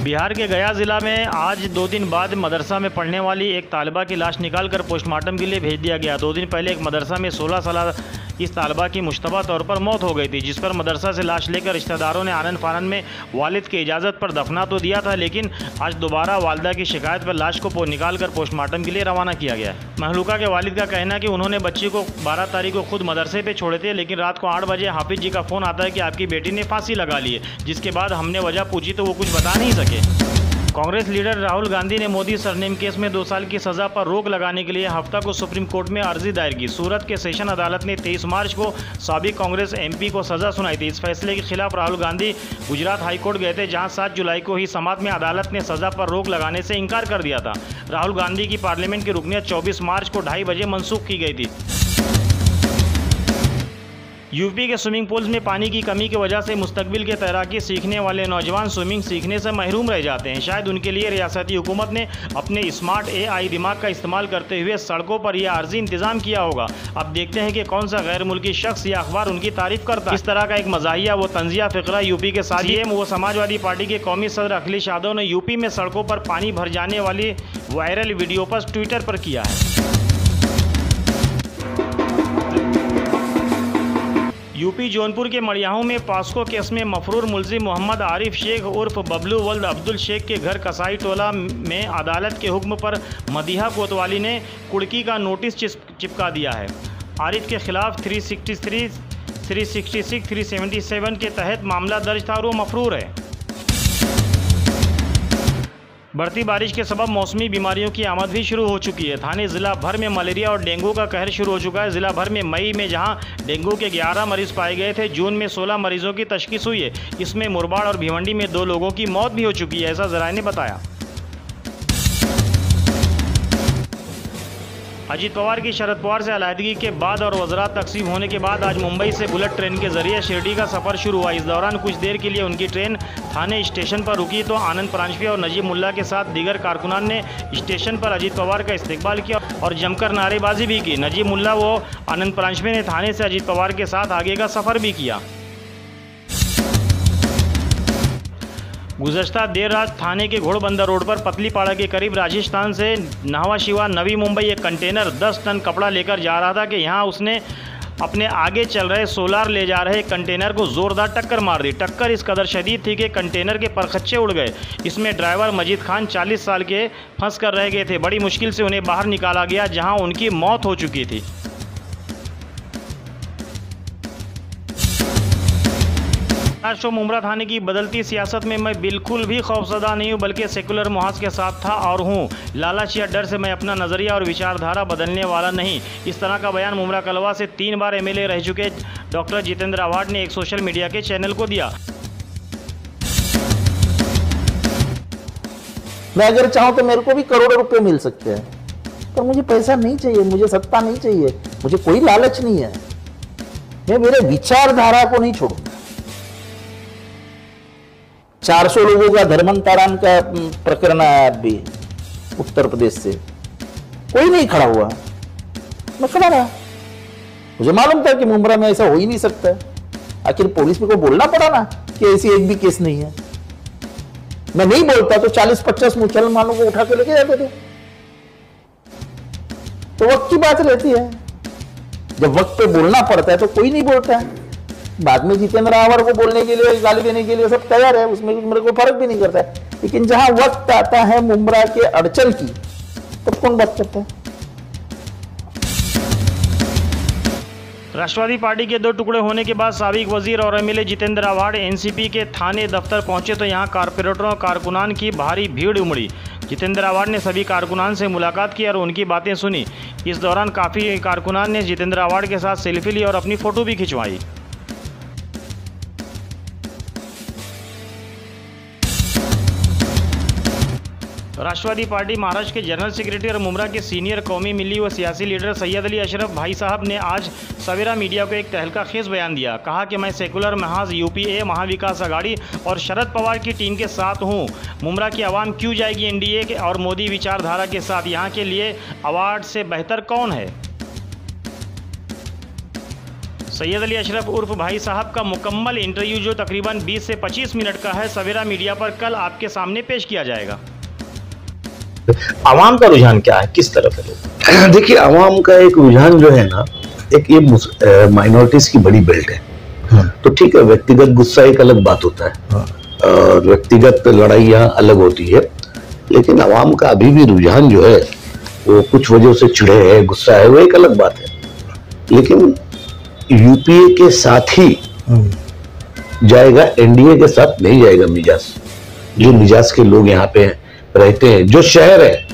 बिहार के गया जिला में आज 2 दिन बाद मदरसा में पढ़ने वाली एक तालिबा की लाश निकालकर पोस्टमार्टम के लिए भेज दिया गया। 2 दिन पहले एक मदरसा में 16 साल इस तालिबा की मुश्तबा तौर पर मौत हो गई थी, जिस पर मदरसा से लाश लेकर रिश्तेदारों ने आनन फानन में वालिद की इजाज़त पर दफना तो दिया था, लेकिन आज दोबारा वालिदा की शिकायत पर लाश को निकालकर पोस्टमार्टम के लिए रवाना किया गया है। महलूका के वालिद का कहना है कि उन्होंने बच्ची को 12 तारीख को खुद मदरसे पे छोड़े थे, लेकिन रात को 8 बजे हाफिज जी का फ़ोन आता है कि आपकी बेटी ने फांसी लगा ली है, जिसके बाद हमने वजह पूछी तो वो कुछ बता नहीं सके। कांग्रेस लीडर राहुल गांधी ने मोदी सरनेम केस में 2 साल की सजा पर रोक लगाने के लिए हफ्ता को सुप्रीम कोर्ट में अर्जी दायर की। सूरत के सेशन अदालत ने 23 मार्च को साबिक कांग्रेस एमपी को सजा सुनाई थी। इस फैसले के खिलाफ राहुल गांधी गुजरात हाईकोर्ट गए थे, जहां 7 जुलाई को ही समात में अदालत ने सजा पर रोक लगाने से इनकार कर दिया था। राहुल गांधी की पार्लियामेंट की रुकनियत 24 मार्च को 2:30 बजे मनसूख की गई थी। यूपी के स्विमिंग पूल्स में पानी की कमी की वजह से मुस्तकबिल के तैराकी सीखने वाले नौजवान स्विमिंग सीखने से महरूम रह जाते हैं। शायद उनके लिए रियासती हुकूमत ने अपने स्मार्ट AI दिमाग का इस्तेमाल करते हुए सड़कों पर यह आर्जी इंतजाम किया होगा। अब देखते हैं कि कौन सा गैर मुल्की शख्स या अखबार उनकी तारीफ करता है। इस तरह का एक मज़ाहिया व तंजिया फ़िक्रा यूपी के साथ CM व समाजवादी पार्टी के कौमी सदर अखिलेश यादव ने यूपी में सड़कों पर पानी भर जाने वाली वायरल वीडियो पर ट्विटर पर किया है। यूपी जौनपुर के मड़ियाहू में पास्को केस में मफरूर मुलजिम मोहम्मद आरिफ शेख उर्फ बबलू वल्द अब्दुल शेख के घर कसाई टोला में अदालत के हुक्म पर मदीहा कोतवाली ने कुड़की का नोटिस चिपका दिया है। आरिफ के खिलाफ 363, 366, 377 के तहत मामला दर्ज था और वो मफरूर है। बढ़ती बारिश के सबब मौसमी बीमारियों की आमद भी शुरू हो चुकी है। थाने ज़िला भर में मलेरिया और डेंगू का कहर शुरू हो चुका है। ज़िला भर में मई में जहां डेंगू के 11 मरीज़ पाए गए थे, जून में 16 मरीजों की तशखीस हुई है। इसमें मुरबाड़ और भिवंडी में 2 लोगों की मौत भी हो चुकी है, ऐसा ज़राए ने बताया। अजीत पवार की शरद पवार से अलहदगी के बाद और वज़रात तकसीम होने के बाद आज मुंबई से बुलेट ट्रेन के जरिए शिरडी का सफ़र शुरू हुआ। इस दौरान कुछ देर के लिए उनकी ट्रेन थाने स्टेशन पर रुकी तो आनंद परांजपे और नजीब मुल्ला के साथ दीगर कारकुनान ने स्टेशन पर अजीत पवार का इस्तकबाल किया और जमकर नारेबाजी भी की। नजीब मुल्ला व आनंद परांजपे ने थाने से अजीत पवार के साथ आगे का सफ़र भी किया। गुज़श्ता देर रात थाने के घोड़बंदर रोड पर पतलीपाड़ा के करीब राजस्थान से नहवा शिवा नवी मुंबई एक कंटेनर 10 टन कपड़ा लेकर जा रहा था कि यहाँ उसने अपने आगे चल रहे सोलार ले जा रहे कंटेनर को ज़ोरदार टक्कर मार दी। टक्कर इस कदर शदीद थी कि कंटेनर के परखच्चे उड़ गए। इसमें ड्राइवर मजीद खान 40 साल के फंस कर रह गए थे। बड़ी मुश्किल से उन्हें बाहर निकाला गया, जहाँ उनकी मौत हो चुकी थी। महाराष्ट्र मुमरा थाने की बदलती सियासत में मैं बिल्कुल भी खौफजदा नहीं हूँ, बल्कि सेकुलर मुहाज के साथ था और हूँ। लालच या डर से मैं अपना नज़रिया और विचारधारा बदलने वाला नहीं। इस तरह का बयान मुमरा कलवा से 3 बार MLA रह चुके डॉक्टर जितेंद्र आव्हाड ने एक सोशल मीडिया के चैनल को दिया। मैं अगर चाहूँ तो मेरे को भी करोड़ों रुपए मिल सकते हैं, पर मुझे पैसा नहीं चाहिए, मुझे सत्ता नहीं चाहिए, मुझे कोई लालच नहीं है। मैं मेरे विचारधारा को नहीं छोड़ूंगा। 400 लोगों का धर्मांतरण का प्रकरण आया अभी उत्तर प्रदेश से, कोई नहीं खड़ा हुआ, मैं खड़ा रहा। मुझे मालूम था कि मुमरा में ऐसा हो ही नहीं सकता। आखिर पुलिस को बोलना पड़ा ना कि ऐसी एक भी केस नहीं है। मैं नहीं बोलता तो 40-50 मुसलमानों को उठा के लेके जाते थे। तो वक्त की बात रहती है, जब वक्त पे बोलना पड़ता है तो कोई नहीं बोलता है। बाद में जितेंद्र आव्हाड को बोलने के लिए, गाली देने के लिए सब तैयार है, उसमें मेरे को फर्क भी नहीं करता है। लेकिन जहां वक्त आता है मुमरा के अड़चन की, तब कौन बात करता है? राष्ट्रवादी पार्टी के 2 टुकड़े होने के बाद साबिक वजीर और MLA जितेंद्र आव्हाड NCP के थाने दफ्तर पहुंचे तो यहां कारपोरेटरों और कारकुनान की भारी भीड़ उमड़ी। जितेंद्र आव्हाड ने सभी कारकुनान से मुलाकात की और उनकी बातें सुनी। इस दौरान काफ़ी कारकुनान ने जितेंद्र आव्हाड के साथ सेल्फी ली और अपनी फ़ोटो भी खिंचवाई। राष्ट्रवादी पार्टी महाराष्ट्र के जनरल सेक्रेटरी और मुमरा के सीनियर कौमी मिली व सियासी लीडर सैयद अली अशरफ भाई साहब ने आज सवेरा मीडिया को एक तहलका खेज बयान दिया। कहा कि मैं सेकुलर महाज UPA महाविकास अघाड़ी और शरद पवार की टीम के साथ हूं। मुमरा की आवाम क्यों जाएगी NDA और मोदी विचारधारा के साथ? यहाँ के लिए अवार्ड से बेहतर कौन है? सैयद अली अशरफ उर्फ भाई साहब का मुकम्मल इंटरव्यू जो तकरीबन 20 से 25 मिनट का है, सवेरा मीडिया पर कल आपके सामने पेश किया जाएगा। आवाम का रुझान क्या है, किस तरफ है लोग? देखिए, आवाम का एक रुझान जो है ना, एक ये माइनॉरिटीज की बड़ी बेल्ट है। तो ठीक है, व्यक्तिगत गुस्सा एक अलग बात होता है और व्यक्तिगत लड़ाइयाँ अलग होती है, लेकिन आवाम का अभी भी रुझान जो है वो कुछ वजह से चिढ़े है, गुस्सा है, वो एक अलग बात है। लेकिन यूपीए के साथ ही जाएगा, एनडीए के साथ नहीं जाएगा मिजाज। जो मिजाज के लोग यहाँ पे रहते हैं, जो शहर है